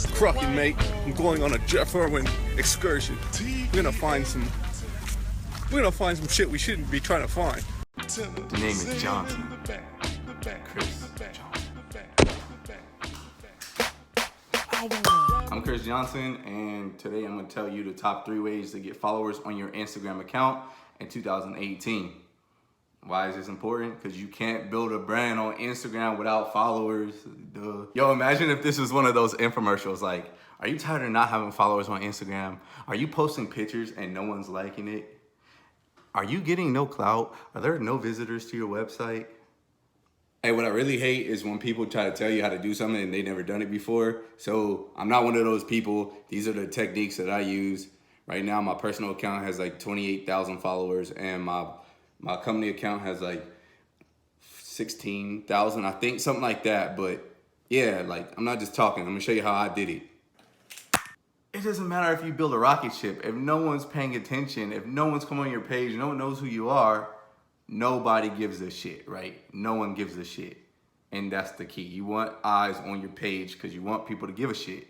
Crockett, mate. I'm going on a Jeff Irwin excursion. We're gonna find some shit we shouldn't be trying to find. The name is Johnson. Chris Johnson. I'm Chris Johnson, and today I'm going to tell you the top 3 ways to get followers on your Instagram account in 2018. Why is this important? Because you can't build a brand on Instagram without followers. Duh. Yo, imagine if this was one of those infomercials like, are you tired of not having followers on Instagram? Are you posting pictures and no one's liking it? Are you getting no clout? Are there no visitors to your website? Hey, what I really hate is when people try to tell you how to do something and they've never done it before. So I'm not one of those people. These are the techniques that I use. Right now, my personal account has like 28,000 followers and my company account has like 16,000, I think, something like that. But yeah, like I'm not just talking. I'm gonna show you how I did it. It doesn't matter if you build a rocket ship. If no one's paying attention, if no one's coming on your page, no one knows who you are, nobody gives a shit, right? No one gives a shit. And that's the key. You want eyes on your page because you want people to give a shit.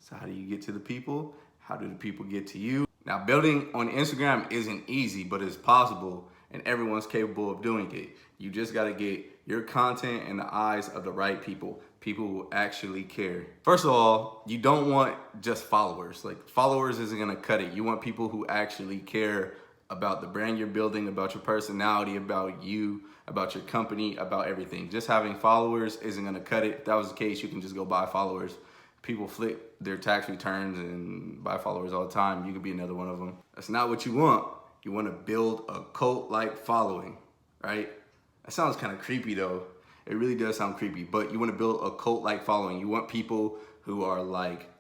So how do you get to the people? How do the people get to you? Now, building on Instagram isn't easy, but it's possible, and everyone's capable of doing it. You just got to get your content in the eyes of the right people, people who actually care. First of all, you don't want just followers. Like, followers isn't going to cut it. You want people who actually care about the brand you're building, about your personality, about you, about your company, about everything. Just having followers isn't going to cut it. If that was the case, you can just go buy followers. People flip their tax returns and buy followers all the time. You could be another one of them. That's not what you want. You want to build a cult-like following, right? That sounds kind of creepy though. It really does sound creepy, but you want to build a cult-like following. You want people who are like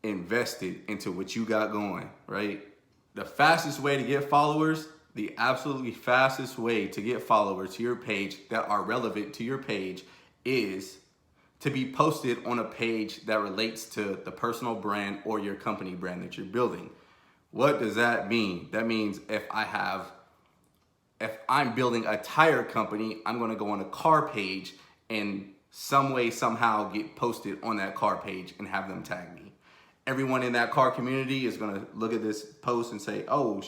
invested into what you got going, right? The fastest way to get followers, the absolutely fastest way to get followers to your page that are relevant to your page is to be posted on a page that relates to the personal brand or your company brand that you're building. What does that mean? That means if I'm building a tire company, I'm gonna go on a car page and some way, somehow get posted on that car page and have them tag me. Everyone in that car community is gonna look at this post and say, oh,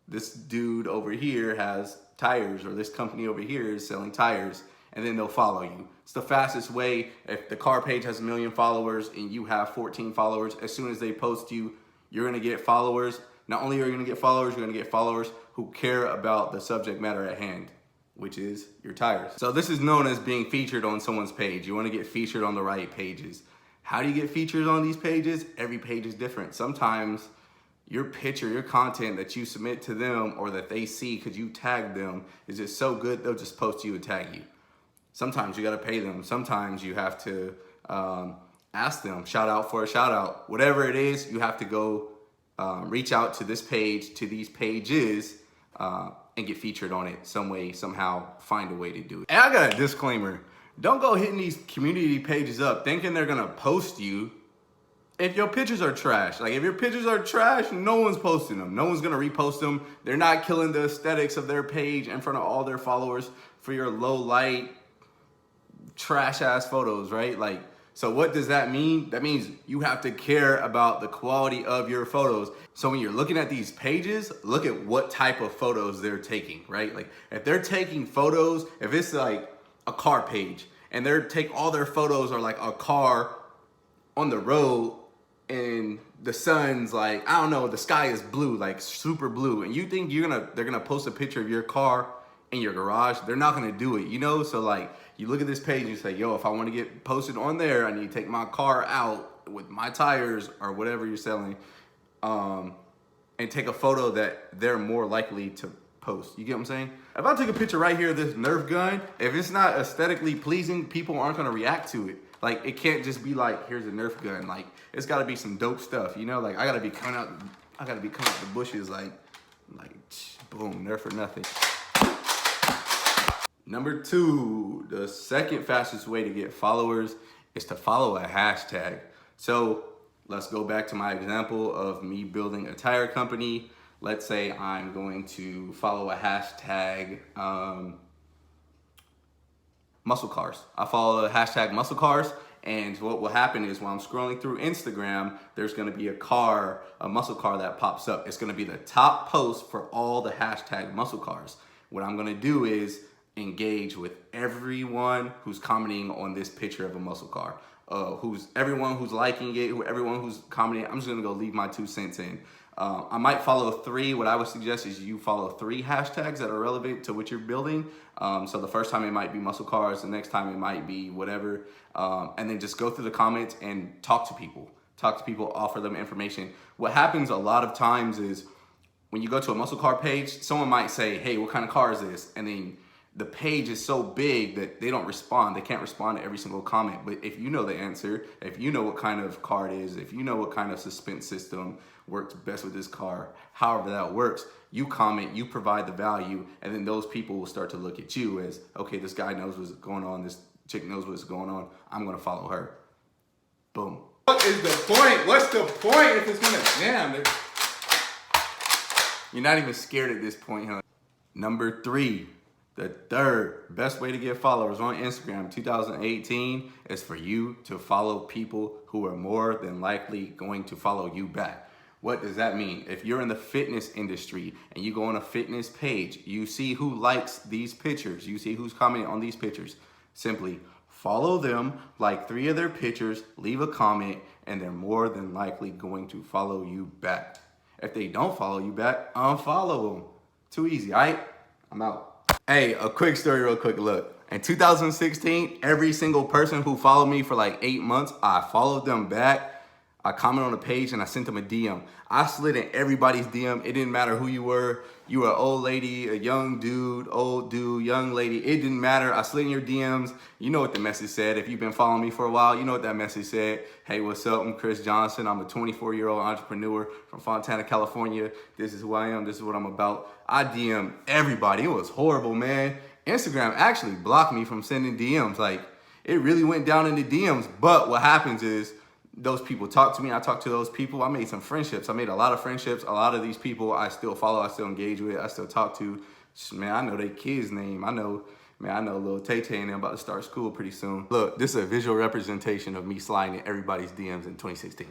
this dude over here has tires, or this company over here is selling tires, and then they'll follow you. It's the fastest way. If the car page has 1 million followers and you have 14 followers, as soon as they post you, you're gonna get followers. Not only are you gonna get followers, you're gonna get followers who care about the subject matter at hand, which is your tires. So this is known as being featured on someone's page. You wanna get featured on the right pages. How do you get featured on these pages? Every page is different. Sometimes your picture, your content that you submit to them or that they see because you tagged them is just so good, they'll just post you and tag you. Sometimes you gotta pay them. Sometimes you have to ask them, shout out for a shout out. Whatever it is, you have to go reach out to this page, to these pages, and get featured on it some way, somehow, find a way to do it. And I got a disclaimer. Don't go hitting these community pages up thinking they're gonna post you if your pictures are trash. Like, if your pictures are trash, no one's posting them. No one's gonna repost them. They're not killing the aesthetics of their page in front of all their followers for your low light, trash ass photos, right? Like, so what does that mean? That means you have to care about the quality of your photos. So when you're looking at these pages, look at what type of photos they're taking, right? Like, if they're taking photos, if it's like a car page and all their photos are like a car on the road and the sun's like, I don't know, the sky is blue, like super blue, and you think they're gonna post a picture of your car in your garage, they're not gonna do it, you know? So like, you look at this page and you say, yo, if I wanna get posted on there, I need to take my car out with my tires or whatever you're selling, and take a photo that they're more likely to post. You get what I'm saying? If I take a picture right here of this Nerf gun, if it's not aesthetically pleasing, people aren't gonna react to it. Like, it can't just be like, here's a Nerf gun. Like, it's gotta be some dope stuff, you know? Like, I gotta be coming out the bushes like, boom, Nerf or nothing. Number 2, the second fastest way to get followers is to follow a hashtag. So let's go back to my example of me building a tire company. Let's say I'm going to follow a hashtag, muscle cars. I follow the hashtag muscle cars, And what will happen is when I'm scrolling through Instagram, there's gonna be a muscle car that pops up. It's gonna be the top post for all the hashtag muscle cars. What I'm gonna do is engage with everyone who's commenting on this picture of a muscle car. Everyone who's liking it, everyone who's commenting. I'm just gonna go leave my 2 cents in. I might follow 3. What I would suggest is you follow 3 hashtags that are relevant to what you're building. So the first time it might be muscle cars, the next time it might be whatever. And then just go through the comments and talk to people. Offer them information. What happens a lot of times is when you go to a muscle car page, someone might say, hey, what kind of car is this? And then the page is so big that they don't respond. They can't respond to every single comment. But if you know the answer, if you know what kind of car it is, if you know what kind of suspense system works best with this car, however that works, you comment, you provide the value, and then those people will start to look at you as, okay, this guy knows what's going on, this chick knows what's going on, I'm gonna follow her. Boom. What is the point? What's the point if it's gonna jam? You're not even scared at this point, huh? Number 3. The third best way to get followers on Instagram 2018 is for you to follow people who are more than likely going to follow you back. What does that mean? If you're in the fitness industry and you go on a fitness page, you see who likes these pictures, you see who's commenting on these pictures, simply follow them, like 3 of their pictures, leave a comment, and they're more than likely going to follow you back. If they don't follow you back, unfollow them. Too easy, all right? I'm out. Hey, a quick story real quick. Look, in 2016, every single person who followed me for like 8 months, I followed them back. I commented on the page and I sent them a DM. I slid in everybody's DM. It didn't matter who you were. You were an old lady, a young dude, old dude, young lady. It didn't matter. I slid in your DMs. You know what the message said. If you've been following me for a while, you know what that message said. Hey, what's up? I'm Chris Johnson. I'm a 24-year-old entrepreneur from Fontana, California. This is who I am. This is what I'm about. I DM everybody. It was horrible, man. Instagram actually blocked me from sending DMs. Like, it really went down in the DMs. But what happens is, those people talk to me, I talk to those people. I made some friendships. I made a lot of friendships. A lot of these people I still follow, I still engage with, I still talk to. Man, I know their kid's name. I know little Tay-Tay and them about to start school pretty soon. Look, this is a visual representation of me sliding in everybody's DMs in 2016.